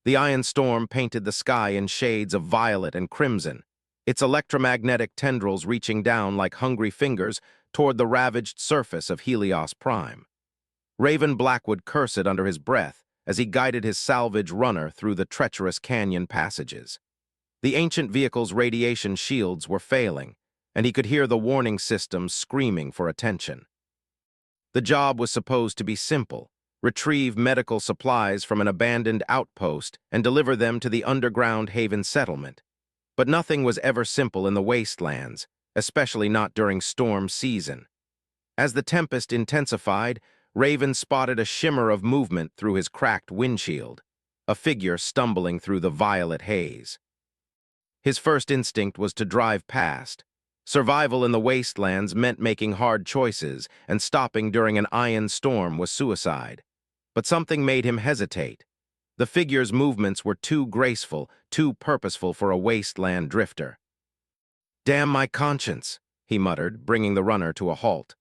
The iron storm painted the sky in shades of violet and crimson, its electromagnetic tendrils reaching down like hungry fingers toward the ravaged surface of Helios Prime. Raven Blackwood cursed under his breath as he guided his salvage runner through the treacherous canyon passages. The ancient vehicle's radiation shields were failing, and he could hear the warning systems screaming for attention. The job was supposed to be simple: retrieve medical supplies from an abandoned outpost and deliver them to the underground Haven settlement. But nothing was ever simple in the wastelands, especially not during storm season. As the tempest intensified, Raven spotted a shimmer of movement through his cracked windshield, a figure stumbling through the violet haze. His first instinct was to drive past. Survival in the wastelands meant making hard choices, and stopping during an iron storm was suicide. But something made him hesitate. The figure's movements were too graceful, too purposeful for a wasteland drifter. "Damn my conscience," he muttered, bringing the runner to a halt.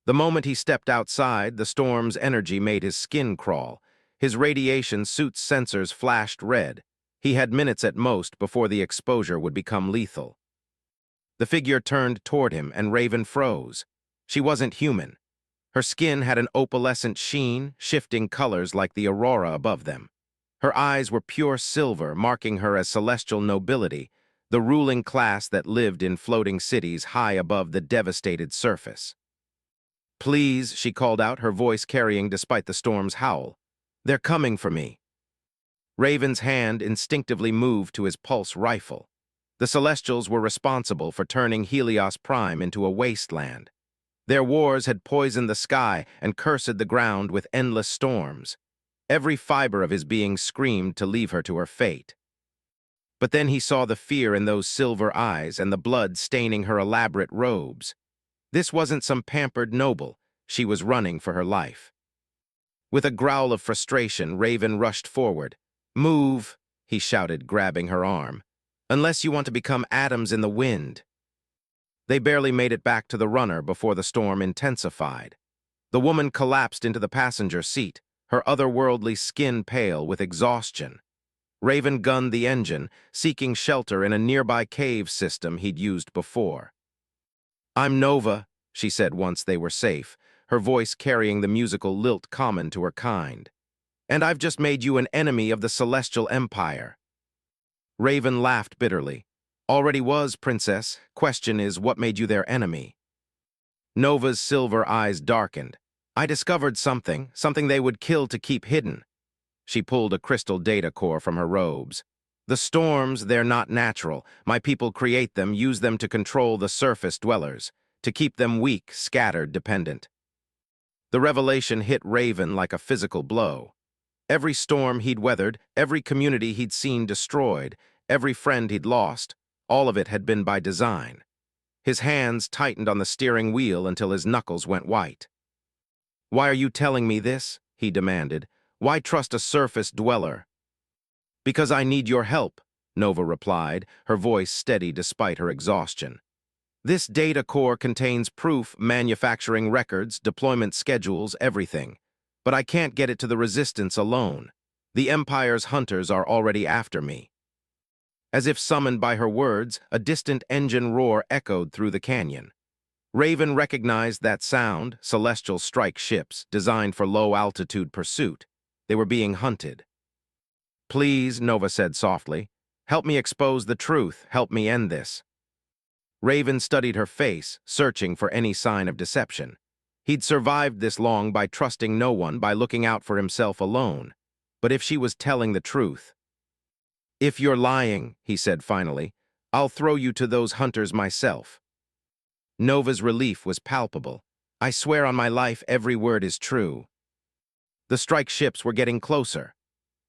The moment he stepped outside, the storm's energy made his skin crawl. His radiation suit's sensors flashed red. He had minutes at most before the exposure would become lethal. The figure turned toward him, and Raven froze. She wasn't human. Her skin had an opalescent sheen, shifting colors like the aurora above them. Her eyes were pure silver, marking her as celestial nobility, the ruling class that lived in floating cities high above the devastated surface. "Please," she called out, her voice carrying despite the storm's howl. "They're coming for me." Raven's hand instinctively moved to his pulse rifle. The Celestials were responsible for turning Helios Prime into a wasteland. Their wars had poisoned the sky and cursed the ground with endless storms. Every fiber of his being screamed to leave her to her fate. But then he saw the fear in those silver eyes and the blood staining her elaborate robes. This wasn't some pampered noble. She was running for her life. With a growl of frustration, Raven rushed forward. "Move," he shouted, grabbing her arm. "Unless you want to become atoms in the wind." They barely made it back to the runner before the storm intensified. The woman collapsed into the passenger seat, her otherworldly skin pale with exhaustion. Raven gunned the engine, seeking shelter in a nearby cave system he'd used before. "I'm Nova," she said once they were safe, her voice carrying the musical lilt common to her kind. "And I've just made you an enemy of the Celestial Empire." Raven laughed bitterly. "Already was, Princess. Question is, what made you their enemy?" Nova's silver eyes darkened. "I discovered something they would kill to keep hidden." She pulled a crystal data core from her robes. "The storms, they're not natural. My people create them, use them to control the surface dwellers, to keep them weak, scattered, dependent." The revelation hit Raven like a physical blow. Every storm he'd weathered, every community he'd seen destroyed, every friend he'd lost, all of it had been by design. His hands tightened on the steering wheel until his knuckles went white. "Why are you telling me this?" he demanded. "Why trust a surface dweller?" "Because I need your help," Nova replied, her voice steady despite her exhaustion. "This data core contains proof, manufacturing records, deployment schedules, everything. But I can't get it to the Resistance alone. The Empire's hunters are already after me." As if summoned by her words, a distant engine roar echoed through the canyon. Raven recognized that sound: celestial strike ships, designed for low-altitude pursuit. They were being hunted. "Please," Nova said softly, "help me expose the truth. Help me end this." Raven studied her face, searching for any sign of deception. He'd survived this long by trusting no one, by looking out for himself alone. But if she was telling the truth... "If you're lying," he said finally, "I'll throw you to those hunters myself." Nova's relief was palpable. "I swear on my life every word is true." The strike ships were getting closer.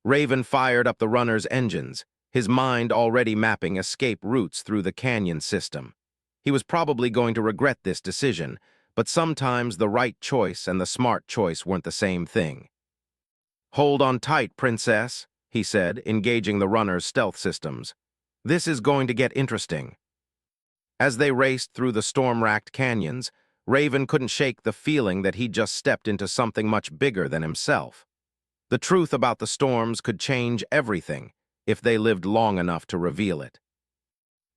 Raven fired up the runner's engines, his mind already mapping escape routes through the canyon system. He was probably going to regret this decision, but sometimes the right choice and the smart choice weren't the same thing. "Hold on tight, Princess," he said, engaging the runner's stealth systems. "This is going to get interesting." As they raced through the storm-racked canyons, Raven couldn't shake the feeling that he'd just stepped into something much bigger than himself. The truth about the storms could change everything if they lived long enough to reveal it.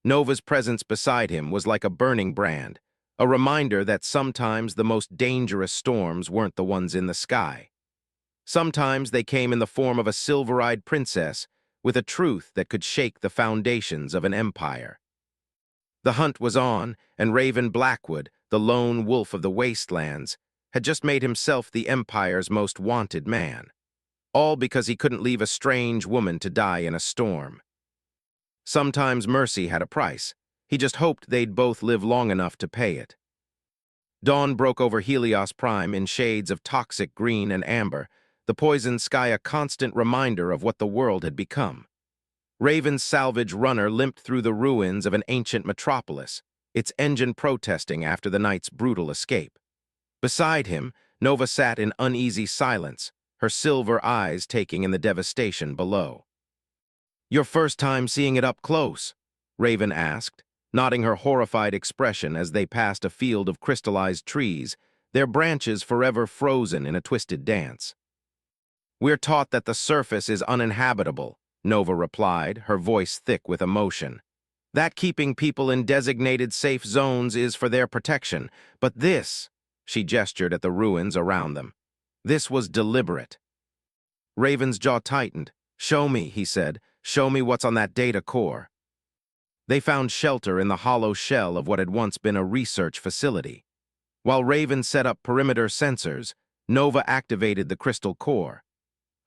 Nova's presence beside him was like a burning brand, a reminder that sometimes the most dangerous storms weren't the ones in the sky. Sometimes they came in the form of a silver-eyed princess with a truth that could shake the foundations of an empire. The hunt was on, and Raven Blackwood, the lone wolf of the wastelands, had just made himself the Empire's most wanted man. All because he couldn't leave a strange woman to die in a storm. Sometimes mercy had a price. He just hoped they'd both live long enough to pay it. Dawn broke over Helios Prime in shades of toxic green and amber, the poisoned sky a constant reminder of what the world had become. Raven's salvage runner limped through the ruins of an ancient metropolis, its engine protesting after the night's brutal escape. Beside him, Nova sat in uneasy silence, her silver eyes taking in the devastation below. "Your first time seeing it up close?" Raven asked, nodding her horrified expression as they passed a field of crystallized trees, their branches forever frozen in a twisted dance. "We're taught that the surface is uninhabitable," Nova replied, her voice thick with emotion. "That keeping people in designated safe zones is for their protection, but this," she gestured at the ruins around them, "this was deliberate." Raven's jaw tightened. "Show me," he said. "Show me what's on that data core." They found shelter in the hollow shell of what had once been a research facility. While Raven set up perimeter sensors, Nova activated the crystal core.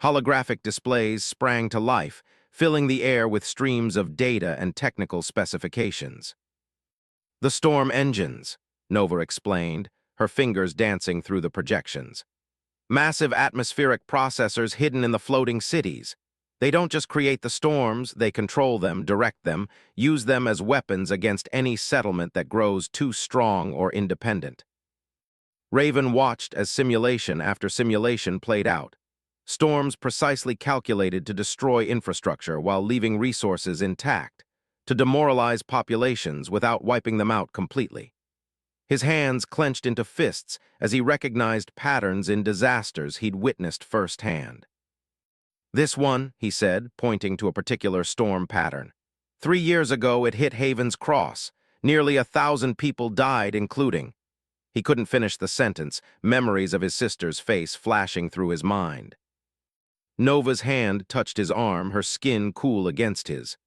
Holographic displays sprang to life, filling the air with streams of data and technical specifications. "The storm engines," Nova explained, her fingers dancing through the projections. "Massive atmospheric processors hidden in the floating cities. They don't just create the storms, they control them, direct them, use them as weapons against any settlement that grows too strong or independent." Raven watched as simulation after simulation played out. Storms precisely calculated to destroy infrastructure while leaving resources intact, to demoralize populations without wiping them out completely. His hands clenched into fists as he recognized patterns in disasters he'd witnessed firsthand. "This one," he said, pointing to a particular storm pattern. 3 years ago it hit Haven's Cross. Nearly 1,000 people died, including—" He couldn't finish the sentence, memories of his sister's face flashing through his mind. Nova's hand touched his arm, her skin cool against his.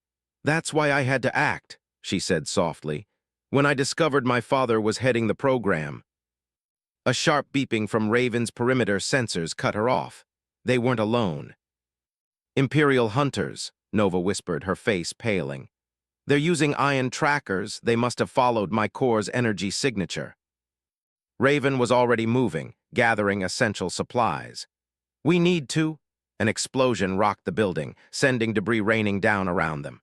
"That's why I had to act," she said softly, "when I discovered my father was heading the program." A sharp beeping from Raven's perimeter sensors cut her off. They weren't alone. "Imperial hunters," Nova whispered, her face paling. "They're using ion trackers. They must have followed my core's energy signature." Raven was already moving, gathering essential supplies. "We need to—" An explosion rocked the building, sending debris raining down around them.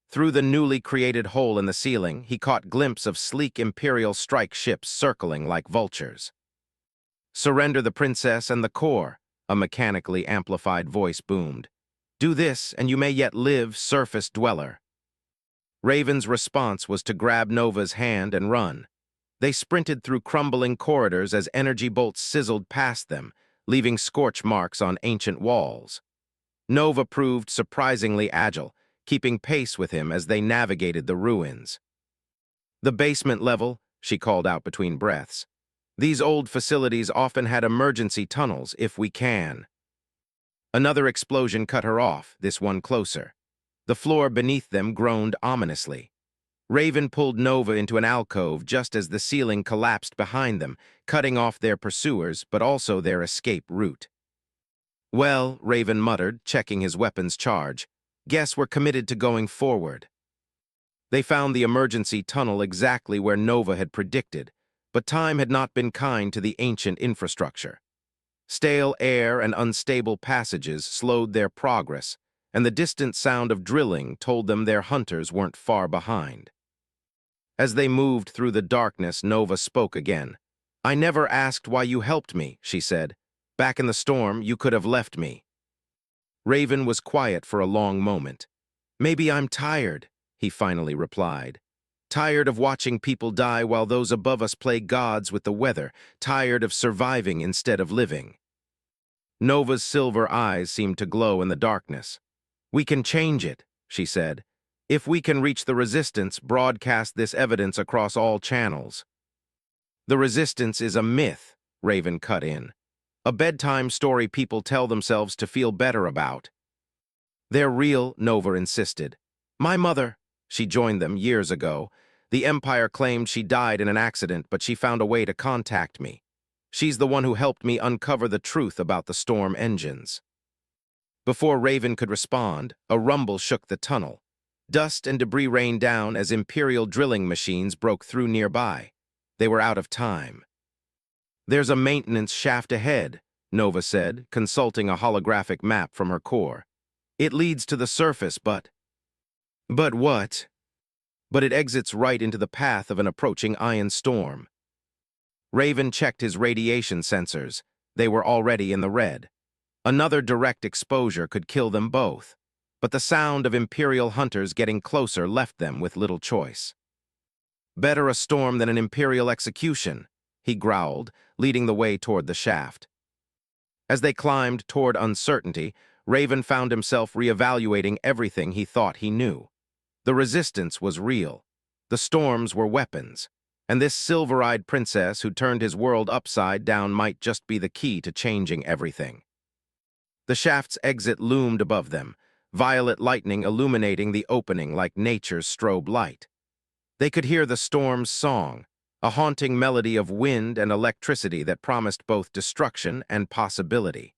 Through the newly created hole in the ceiling, he caught glimpses of sleek Imperial strike ships circling like vultures. "Surrender the princess and the core," a mechanically amplified voice boomed. "Do this, and you may yet live, surface dweller." Raven's response was to grab Nova's hand and run. They sprinted through crumbling corridors as energy bolts sizzled past them, leaving scorch marks on ancient walls. Nova proved surprisingly agile, keeping pace with him as they navigated the ruins. "The basement level," she called out between breaths. "These old facilities often had emergency tunnels, if we can." Another explosion cut her off, this one closer. The floor beneath them groaned ominously. Raven pulled Nova into an alcove just as the ceiling collapsed behind them, cutting off their pursuers, but also their escape route. "Well," Raven muttered, checking his weapon's charge, "guess we're committed to going forward." They found the emergency tunnel exactly where Nova had predicted, but time had not been kind to the ancient infrastructure. Stale air and unstable passages slowed their progress, and the distant sound of drilling told them their hunters weren't far behind. As they moved through the darkness, Nova spoke again. "I never asked why you helped me," she said. "Back in the storm, you could have left me." Raven was quiet for a long moment. "Maybe I'm tired," he finally replied. "Tired of watching people die while those above us play gods with the weather, tired of surviving instead of living." Nova's silver eyes seemed to glow in the darkness. "We can change it," she said. "If we can reach the Resistance, broadcast this evidence across all channels." "The Resistance is a myth," Raven cut in. "A bedtime story people tell themselves to feel better about." "They're real," Nova insisted. "My mother, she joined them years ago. The Empire claimed she died in an accident, but she found a way to contact me. She's the one who helped me uncover the truth about the storm engines." Before Raven could respond, a rumble shook the tunnel. Dust and debris rained down as Imperial drilling machines broke through nearby. They were out of time. "There's a maintenance shaft ahead," Nova said, consulting a holographic map from her core. "It leads to the surface, but—" "But what?" "But it exits right into the path of an approaching ion storm." Raven checked his radiation sensors. They were already in the red. Another direct exposure could kill them both, but the sound of Imperial hunters getting closer left them with little choice. "Better a storm than an Imperial execution," he growled, leading the way toward the shaft. As they climbed toward uncertainty, Raven found himself reevaluating everything he thought he knew. The Resistance was real. The storms were weapons. And this silver-eyed princess who turned his world upside down might just be the key to changing everything. The shaft's exit loomed above them, violet lightning illuminating the opening like nature's strobe light. They could hear the storm's song, a haunting melody of wind and electricity that promised both destruction and possibility.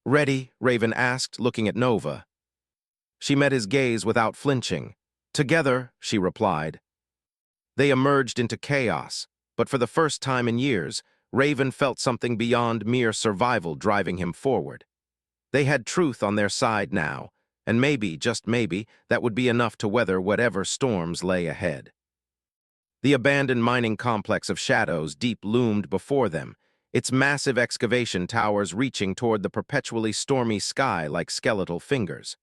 "Ready?" Raven asked, looking at Nova. She met his gaze without flinching. "Together," she replied. They emerged into chaos, but for the first time in years, Raven felt something beyond mere survival driving him forward. They had truth on their side now, and maybe, just maybe, that would be enough to weather whatever storms lay ahead. The abandoned mining complex of Shadows Deep loomed before them, its massive excavation towers reaching toward the perpetually stormy sky like skeletal fingers.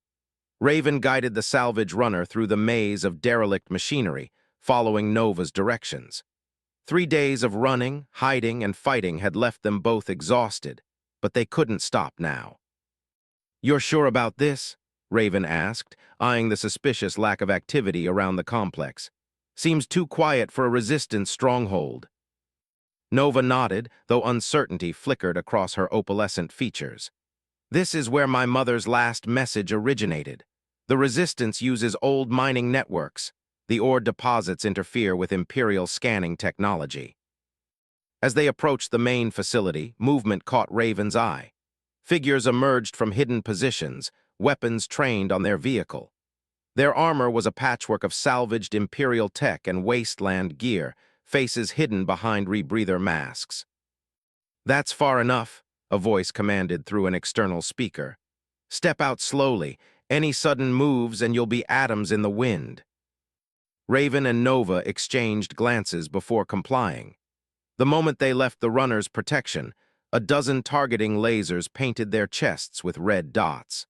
Raven guided the salvage runner through the maze of derelict machinery, following Nova's directions. 3 days of running, hiding, and fighting had left them both exhausted, but they couldn't stop now. "You're sure about this?" Raven asked, eyeing the suspicious lack of activity around the complex. "Seems too quiet for a Resistance stronghold." Nova nodded, though uncertainty flickered across her opalescent features. "This is where my mother's last message originated. The Resistance uses old mining networks. The ore deposits interfere with Imperial scanning technology." As they approached the main facility, movement caught Raven's eye. Figures emerged from hidden positions, weapons trained on their vehicle. Their armor was a patchwork of salvaged Imperial tech and wasteland gear, faces hidden behind rebreather masks. "That's far enough," a voice commanded through an external speaker. "Step out slowly. Any sudden moves and you'll be atoms in the wind." Raven and Nova exchanged glances before complying. The moment they left the runner's protection, a dozen targeting lasers painted their chests with red dots.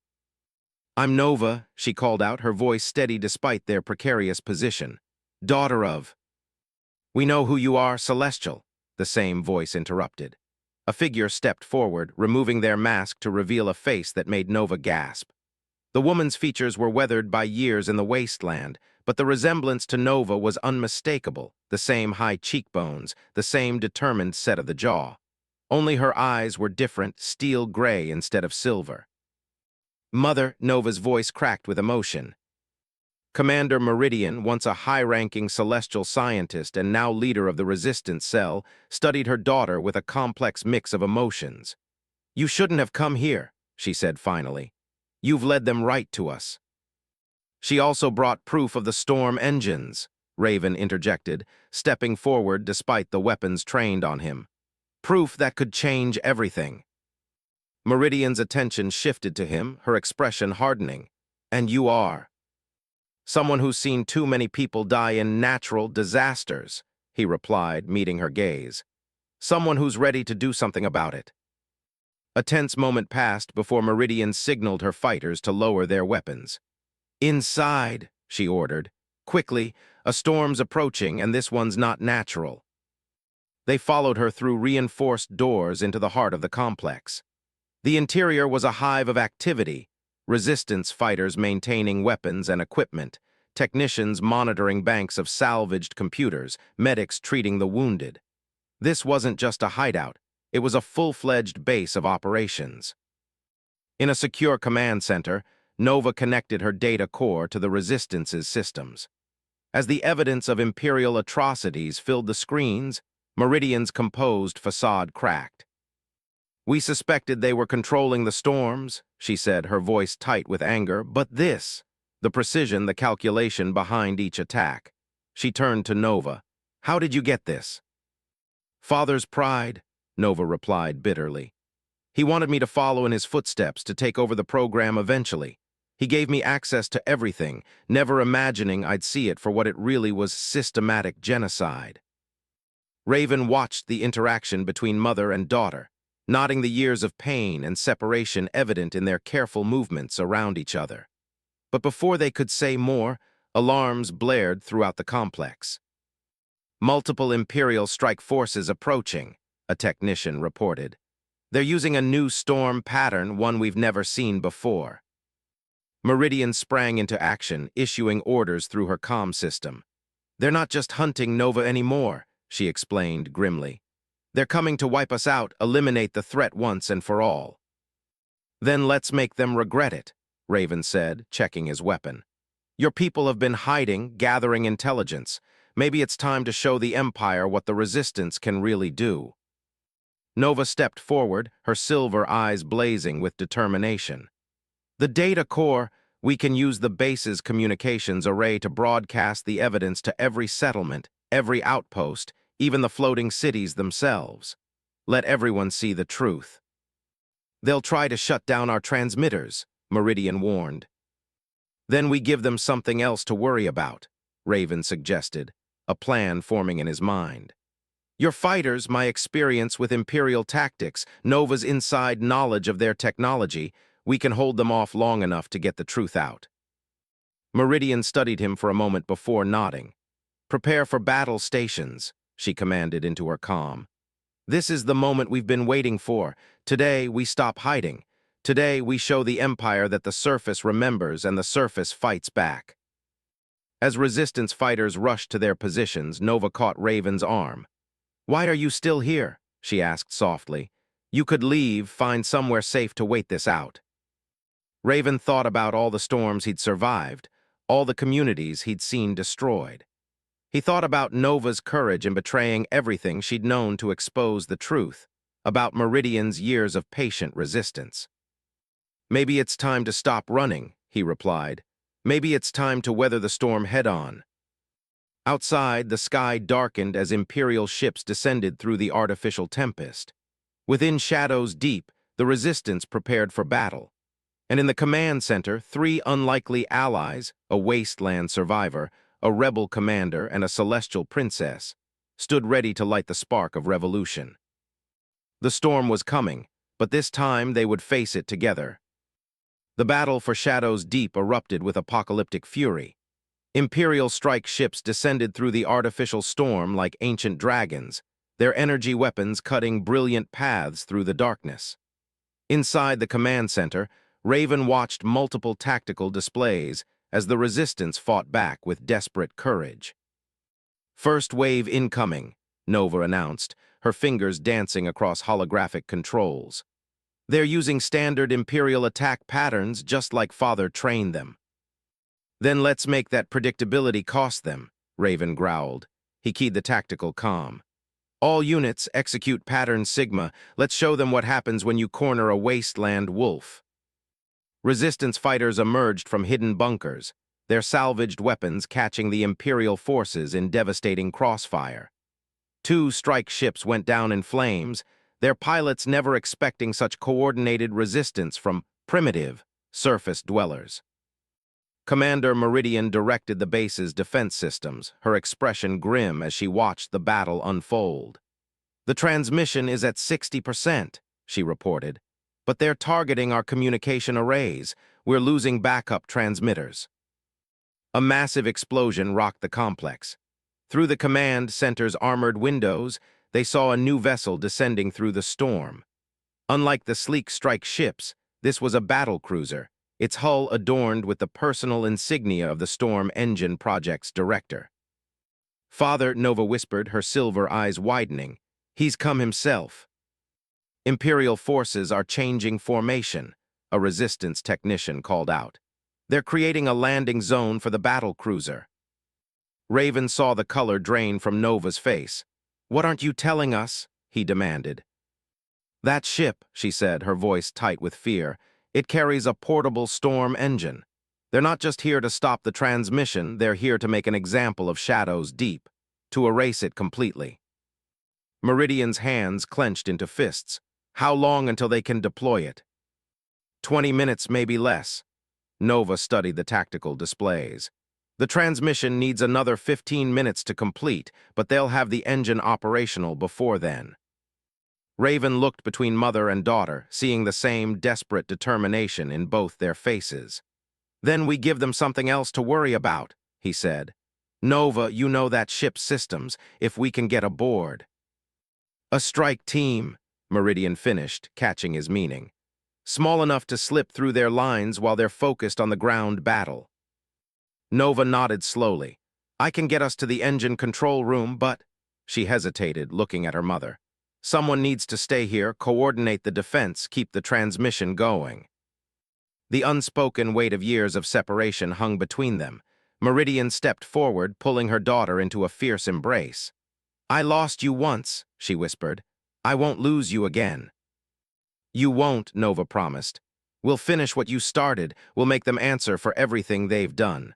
"I'm Nova," she called out, her voice steady despite their precarious position. "Daughter of—" "We know who you are, Celestial," the same voice interrupted. A figure stepped forward, removing their mask to reveal a face that made Nova gasp. The woman's features were weathered by years in the wasteland, but the resemblance to Nova was unmistakable, the same high cheekbones, the same determined set of the jaw. Only her eyes were different, steel gray instead of silver. "Mother," Nova's voice cracked with emotion. Commander Meridian, once a high-ranking celestial scientist and now leader of the Resistance Cell, studied her daughter with a complex mix of emotions. "You shouldn't have come here," she said finally. "You've led them right to us." "She also brought proof of the storm engines," Raven interjected, stepping forward despite the weapons trained on him. "Proof that could change everything." Meridian's attention shifted to him, her expression hardening. "And you are?" "Someone who's seen too many people die in natural disasters," he replied, meeting her gaze. "Someone who's ready to do something about it." A tense moment passed before Meridian signaled her fighters to lower their weapons. "Inside," she ordered. "Quickly, a storm's approaching and this one's not natural." They followed her through reinforced doors into the heart of the complex. The interior was a hive of activity, resistance fighters maintaining weapons and equipment, technicians monitoring banks of salvaged computers, medics treating the wounded. This wasn't just a hideout, it was a full-fledged base of operations. In a secure command center, Nova connected her data core to the Resistance's systems. As the evidence of Imperial atrocities filled the screens, Meridian's composed facade cracked. "We suspected they were controlling the storms," she said, her voice tight with anger, "but this, the precision, the calculation behind each attack." She turned to Nova. "How did you get this?" "Father's pride," Nova replied bitterly. "He wanted me to follow in his footsteps, to take over the program eventually. He gave me access to everything, never imagining I'd see it for what it really was: systematic genocide." Raven watched the interaction between mother and daughter, nodding, the years of pain and separation evident in their careful movements around each other. But before they could say more, alarms blared throughout the complex. "Multiple Imperial strike forces approaching," a technician reported. "They're using a new storm pattern, one we've never seen before." Meridian sprang into action, issuing orders through her comm system. "They're not just hunting Nova anymore," she explained grimly. "They're coming to wipe us out, eliminate the threat once and for all." "Then let's make them regret it," Raven said, checking his weapon. "Your people have been hiding, gathering intelligence. Maybe it's time to show the Empire what the Resistance can really do." Nova stepped forward, her silver eyes blazing with determination. "The data core, we can use the base's communications array to broadcast the evidence to every settlement, every outpost, even the floating cities themselves. Let everyone see the truth." "They'll try to shut down our transmitters," Meridian warned. "Then we give them something else to worry about," Raven suggested, a plan forming in his mind. "Your fighters, my experience with Imperial tactics, Nova's inside knowledge of their technology, we can hold them off long enough to get the truth out." Meridian studied him for a moment before nodding. "Prepare for battle stations," she commanded into her comm. "This is the moment we've been waiting for. Today, we stop hiding. Today, we show the Empire that the surface remembers and the surface fights back." As Resistance fighters rushed to their positions, Nova caught Raven's arm. "Why are you still here?" she asked softly. "You could leave, find somewhere safe to wait this out." Raven thought about all the storms he'd survived, all the communities he'd seen destroyed. He thought about Nova's courage in betraying everything she'd known to expose the truth, about Meridian's years of patient resistance. "Maybe it's time to stop running," he replied. "Maybe it's time to weather the storm head-on." Outside, the sky darkened as Imperial ships descended through the artificial tempest. Within shadows deep, the Resistance prepared for battle. And in the command center, three unlikely allies, a wasteland survivor, a rebel commander, and a celestial princess, stood ready to light the spark of revolution. The storm was coming, but this time they would face it together. The battle for Shadows Deep erupted with apocalyptic fury. Imperial strike ships descended through the artificial storm like ancient dragons, their energy weapons cutting brilliant paths through the darkness. Inside the command center, Raven watched multiple tactical displays as the Resistance fought back with desperate courage. "First wave incoming," Nova announced, her fingers dancing across holographic controls. "They're using standard Imperial attack patterns just like Father trained them." "Then let's make that predictability cost them," Raven growled. He keyed the tactical comm. "All units, execute pattern Sigma. Let's show them what happens when you corner a wasteland wolf." Resistance fighters emerged from hidden bunkers, their salvaged weapons catching the Imperial forces in devastating crossfire. Two strike ships went down in flames, their pilots never expecting such coordinated resistance from primitive surface dwellers. Commander Meridian directed the base's defense systems, her expression grim as she watched the battle unfold. "The transmission is at 60%, she reported. "But they're targeting our communication arrays. We're losing backup transmitters." A massive explosion rocked the complex. Through the command center's armored windows, they saw a new vessel descending through the storm. Unlike the sleek strike ships, this was a battle cruiser, its hull adorned with the personal insignia of the Storm Engine Project's director. "Father," Nova whispered, her silver eyes widening. "He's come himself." "Imperial forces are changing formation," a resistance technician called out. "They're creating a landing zone for the battle cruiser." Raven saw the color drain from Nova's face. "What aren't you telling us?" he demanded. "That ship," she said, her voice tight with fear, "it carries a portable storm engine. They're not just here to stop the transmission, they're here to make an example of Shadow's Deep, to erase it completely." Meridian's hands clenched into fists. "How long until they can deploy it?" 20 minutes, maybe less." Nova studied the tactical displays. "The transmission needs another 15 minutes to complete, but they'll have the engine operational before then." Raven looked between mother and daughter, seeing the same desperate determination in both their faces. "Then we give them something else to worry about," he said. "Nova, you know that ship's systems, if we can get aboard." "A strike team," Meridian finished, catching his meaning. "Small enough to slip through their lines while they're focused on the ground battle." Nova nodded slowly. "I can get us to the engine control room, but—" She hesitated, looking at her mother. "Someone needs to stay here, coordinate the defense, keep the transmission going." The unspoken weight of years of separation hung between them. Meridian stepped forward, pulling her daughter into a fierce embrace. "I lost you once," she whispered. "I won't lose you again." "You won't," Nova promised. "We'll finish what you started. We'll make them answer for everything they've done."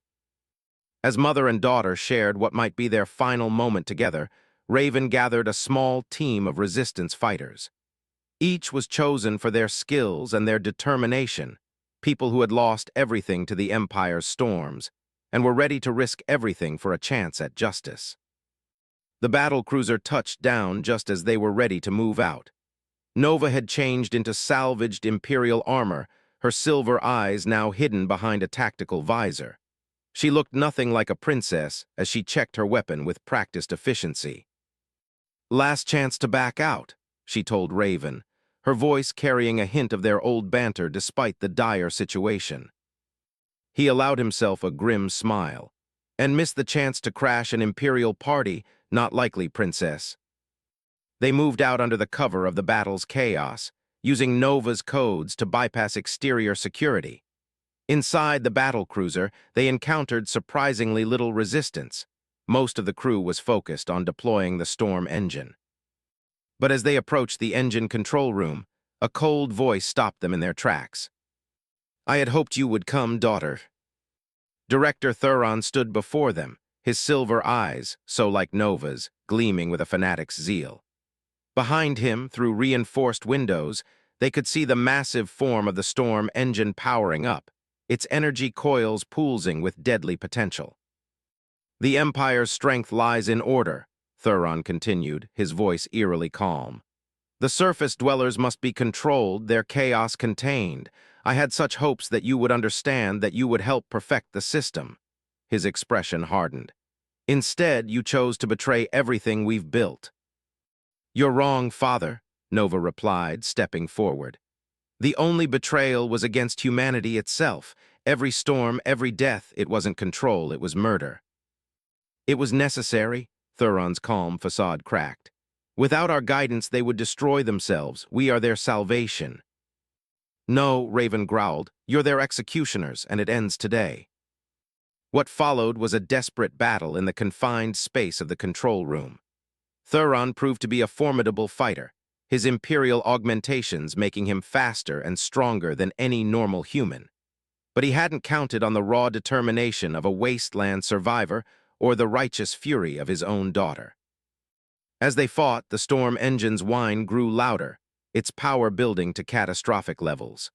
As mother and daughter shared what might be their final moment together, Raven gathered a small team of resistance fighters. Each was chosen for their skills and their determination, people who had lost everything to the Empire's storms and were ready to risk everything for a chance at justice. The battle cruiser touched down just as they were ready to move out. Nova had changed into salvaged Imperial armor, her silver eyes now hidden behind a tactical visor. She looked nothing like a princess as she checked her weapon with practiced efficiency. "Last chance to back out," she told Raven, her voice carrying a hint of their old banter despite the dire situation. He allowed himself a grim smile. "And missed the chance to crash an Imperial party? Not likely, princess." They moved out under the cover of the battle's chaos, using Nova's codes to bypass exterior security. Inside the battle cruiser, they encountered surprisingly little resistance. Most of the crew was focused on deploying the storm engine. But as they approached the engine control room, a cold voice stopped them in their tracks. "I had hoped you would come, daughter." Director Thuron stood before them, his silver eyes, so like Nova's, gleaming with a fanatic's zeal. Behind him, through reinforced windows, they could see the massive form of the storm engine powering up, its energy coils pulsing with deadly potential. "The Empire's strength lies in order," Thuron continued, his voice eerily calm. "The surface dwellers must be controlled, their chaos contained. I had such hopes that you would understand, that you would help perfect the system." His expression hardened. "Instead, you chose to betray everything we've built." "You're wrong, Father," Nova replied, stepping forward. "The only betrayal was against humanity itself. Every storm, every death, it wasn't control, it was murder." "It was necessary," Thuron's calm facade cracked. "Without our guidance, they would destroy themselves. We are their salvation." "No," Raven growled, "you're their executioners, and it ends today." What followed was a desperate battle in the confined space of the control room. Thuron proved to be a formidable fighter, his Imperial augmentations making him faster and stronger than any normal human. But he hadn't counted on the raw determination of a wasteland survivor or the righteous fury of his own daughter. As they fought, the storm engine's whine grew louder, its power building to catastrophic levels.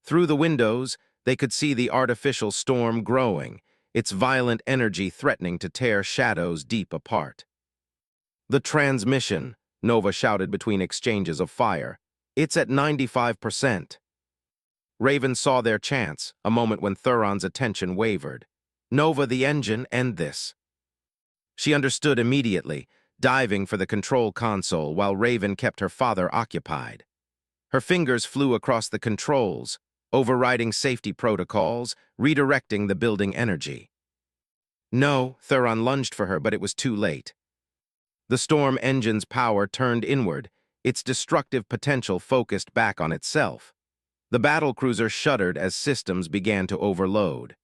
Through the windows, they could see the artificial storm growing, its violent energy threatening to tear Shadow's Deep apart. "The transmission," Nova shouted between exchanges of fire. "It's at 95%. Raven saw their chance, a moment when Thuron's attention wavered. "Nova, the engine, end this." She understood immediately, diving for the control console while Raven kept her father occupied. Her fingers flew across the controls, overriding safety protocols, redirecting the building energy. No, Thuron lunged for her, but it was too late. The storm engine's power turned inward, its destructive potential focused back on itself. The battlecruiser shuddered as systems began to overload.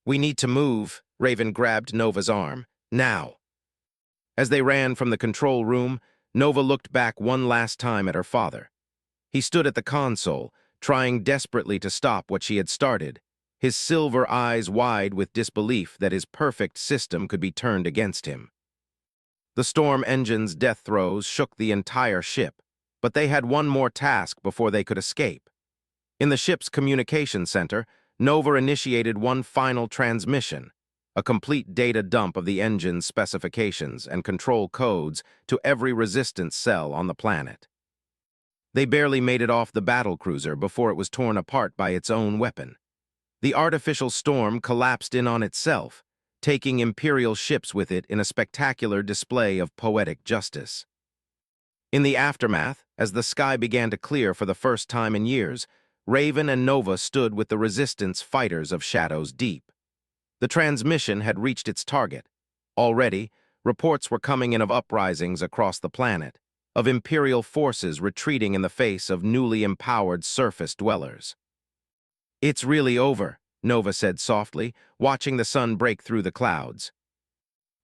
"We need to move," Raven grabbed Nova's arm. "Now." As they ran from the control room, Nova looked back one last time at her father. He stood at the console, trying desperately to stop what she had started, his silver eyes wide with disbelief that his perfect system could be turned against him. The storm engine's death throes shook the entire ship, but they had one more task before they could escape. In the ship's communication center, Nova initiated one final transmission, a complete data dump of the engine's specifications and control codes to every resistance cell on the planet. They barely made it off the battlecruiser before it was torn apart by its own weapon. The artificial storm collapsed in on itself, taking Imperial ships with it in a spectacular display of poetic justice. In the aftermath, as the sky began to clear for the first time in years, Raven and Nova stood with the Resistance fighters of Shadows Deep. The transmission had reached its target. Already, reports were coming in of uprisings across the planet, of Imperial forces retreating in the face of newly empowered surface dwellers. "It's really over," Nova said softly, watching the sun break through the clouds.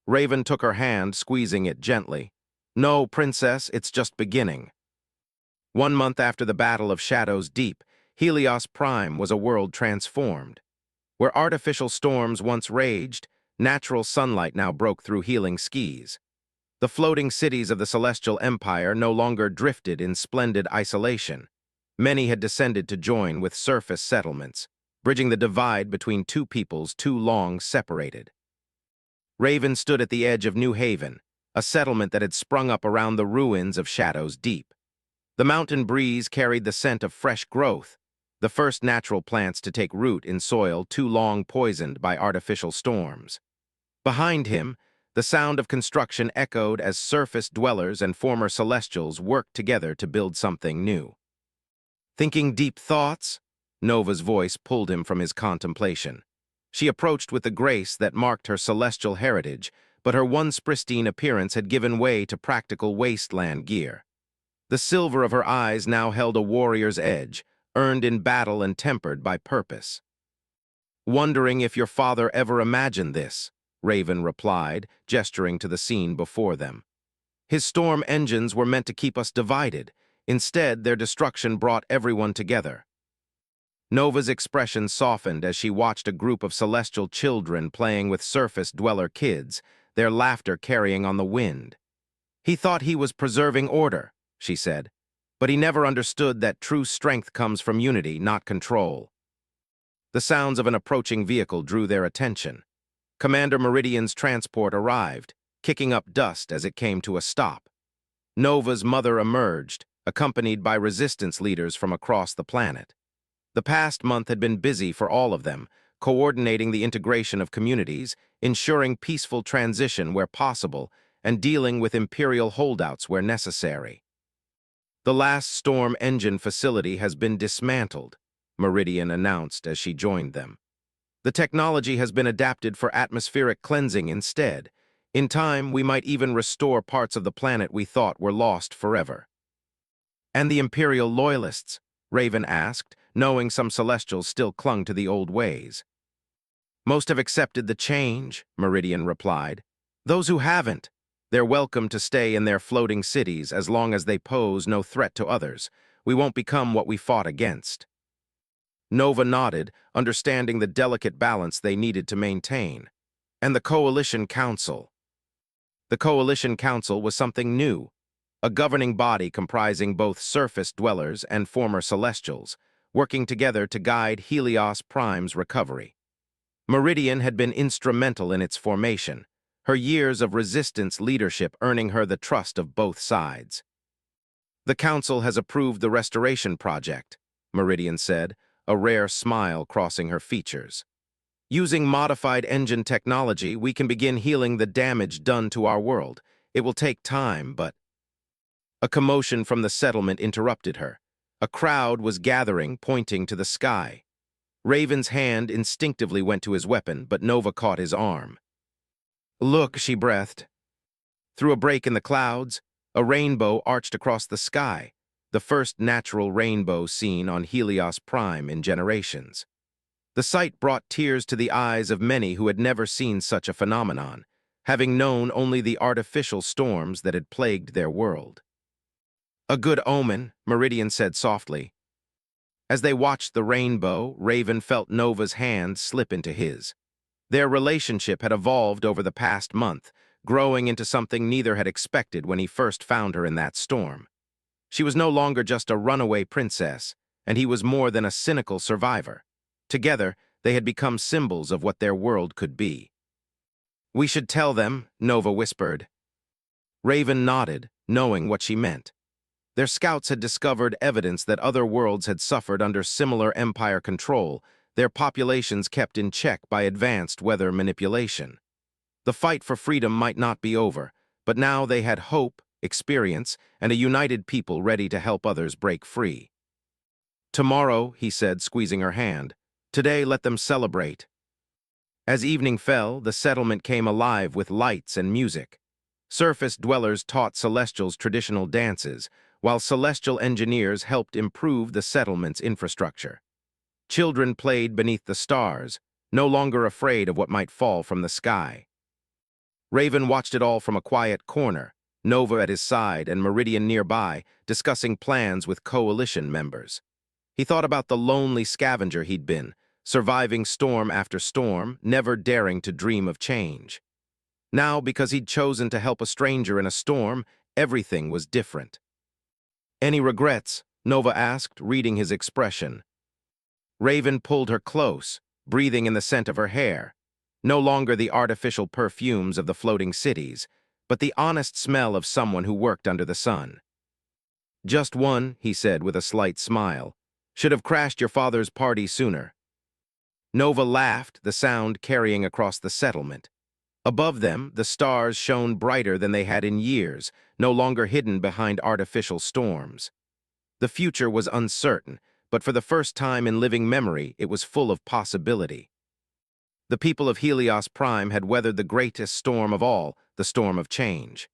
Raven took her hand, squeezing it gently. "No, Princess, it's just beginning." 1 month after the Battle of Shadows Deep, Helios Prime was a world transformed. Where artificial storms once raged, natural sunlight now broke through healing skis. The floating cities of the Celestial Empire no longer drifted in splendid isolation. Many had descended to join with surface settlements, bridging the divide between two peoples too long separated. Raven stood at the edge of New Haven, a settlement that had sprung up around the ruins of Shadows Deep. The mountain breeze carried the scent of fresh growth, the first natural plants to take root in soil too long poisoned by artificial storms. Behind him, the sound of construction echoed as surface dwellers and former Celestials worked together to build something new. "Thinking deep thoughts?" Nova's voice pulled him from his contemplation. She approached with the grace that marked her celestial heritage, but her once pristine appearance had given way to practical wasteland gear. The silver of her eyes now held a warrior's edge, earned in battle and tempered by purpose. "Wondering if your father ever imagined this," Raven replied, gesturing to the scene before them. "His storm engines were meant to keep us divided. Instead, their destruction brought everyone together." Nova's expression softened as she watched a group of celestial children playing with surface dweller kids, their laughter carrying on the wind. "He thought he was preserving order," she said, "but he never understood that true strength comes from unity, not control." The sounds of an approaching vehicle drew their attention. Commander Meridian's transport arrived, kicking up dust as it came to a stop. Nova's mother emerged, accompanied by resistance leaders from across the planet. The past month had been busy for all of them, coordinating the integration of communities, ensuring peaceful transition where possible, and dealing with Imperial holdouts where necessary. "The last storm engine facility has been dismantled," Meridian announced as she joined them. "The technology has been adapted for atmospheric cleansing instead. In time, we might even restore parts of the planet we thought were lost forever." "And the Imperial loyalists?" Raven asked, knowing some Celestials still clung to the old ways. "Most have accepted the change," Meridian replied. "Those who haven't, they're welcome to stay in their floating cities as long as they pose no threat to others. We won't become what we fought against." Nova nodded, understanding the delicate balance they needed to maintain. "And the Coalition Council?" The Coalition Council was something new, a governing body comprising both surface dwellers and former Celestials, working together to guide Helios Prime's recovery. Meridian had been instrumental in its formation, her years of resistance leadership earning her the trust of both sides. "The Council has approved the restoration project," Meridian said, a rare smile crossing her features. "Using modified engine technology, we can begin healing the damage done to our world. It will take time, but—" A commotion from the settlement interrupted her. A crowd was gathering, pointing to the sky. Raven's hand instinctively went to his weapon, but Nova caught his arm. "Look," she breathed. Through a break in the clouds, a rainbow arched across the sky, the first natural rainbow seen on Helios Prime in generations. The sight brought tears to the eyes of many who had never seen such a phenomenon, having known only the artificial storms that had plagued their world. "A good omen," Meridian said softly. As they watched the rainbow, Raven felt Nova's hand slip into his. Their relationship had evolved over the past month, growing into something neither had expected when he first found her in that storm. She was no longer just a runaway princess, and he was more than a cynical survivor. Together, they had become symbols of what their world could be. "We should tell them," Nova whispered. Raven nodded, knowing what she meant. Their scouts had discovered evidence that other worlds had suffered under similar empire control, their populations kept in check by advanced weather manipulation. The fight for freedom might not be over, but now they had hope, experience, and a united people ready to help others break free. "Tomorrow," he said, squeezing her hand. "Today let them celebrate." As evening fell, the settlement came alive with lights and music. Surface dwellers taught Celestials traditional dances, while Celestial engineers helped improve the settlement's infrastructure. Children played beneath the stars, no longer afraid of what might fall from the sky. Raven watched it all from a quiet corner, Nova at his side and Meridian nearby, discussing plans with coalition members. He thought about the lonely scavenger he'd been, surviving storm after storm, never daring to dream of change. Now, because he'd chosen to help a stranger in a storm, everything was different. "Any regrets?" Nova asked, reading his expression. Raven pulled her close, breathing in the scent of her hair. No longer the artificial perfumes of the floating cities, but the honest smell of someone who worked under the sun. "Just one," he said with a slight smile. "Should have crashed your father's party sooner." Nova laughed, the sound carrying across the settlement. Above them, the stars shone brighter than they had in years, no longer hidden behind artificial storms. The future was uncertain, but for the first time in living memory, it was full of possibility. The people of Helios Prime had weathered the greatest storm of all, the storm of change.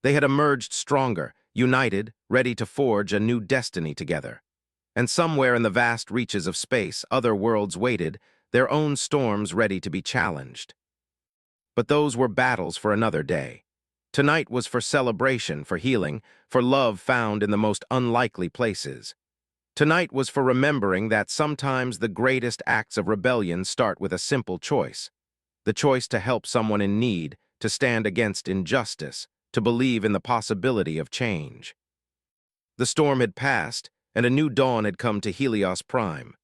They had emerged stronger, united, ready to forge a new destiny together. And somewhere in the vast reaches of space, other worlds waited, their own storms ready to be challenged. But those were battles for another day. Tonight was for celebration, for healing, for love found in the most unlikely places. Tonight was for remembering that sometimes the greatest acts of rebellion start with a simple choice. The choice to help someone in need, to stand against injustice, to believe in the possibility of change. The storm had passed, and a new dawn had come to Helios Prime.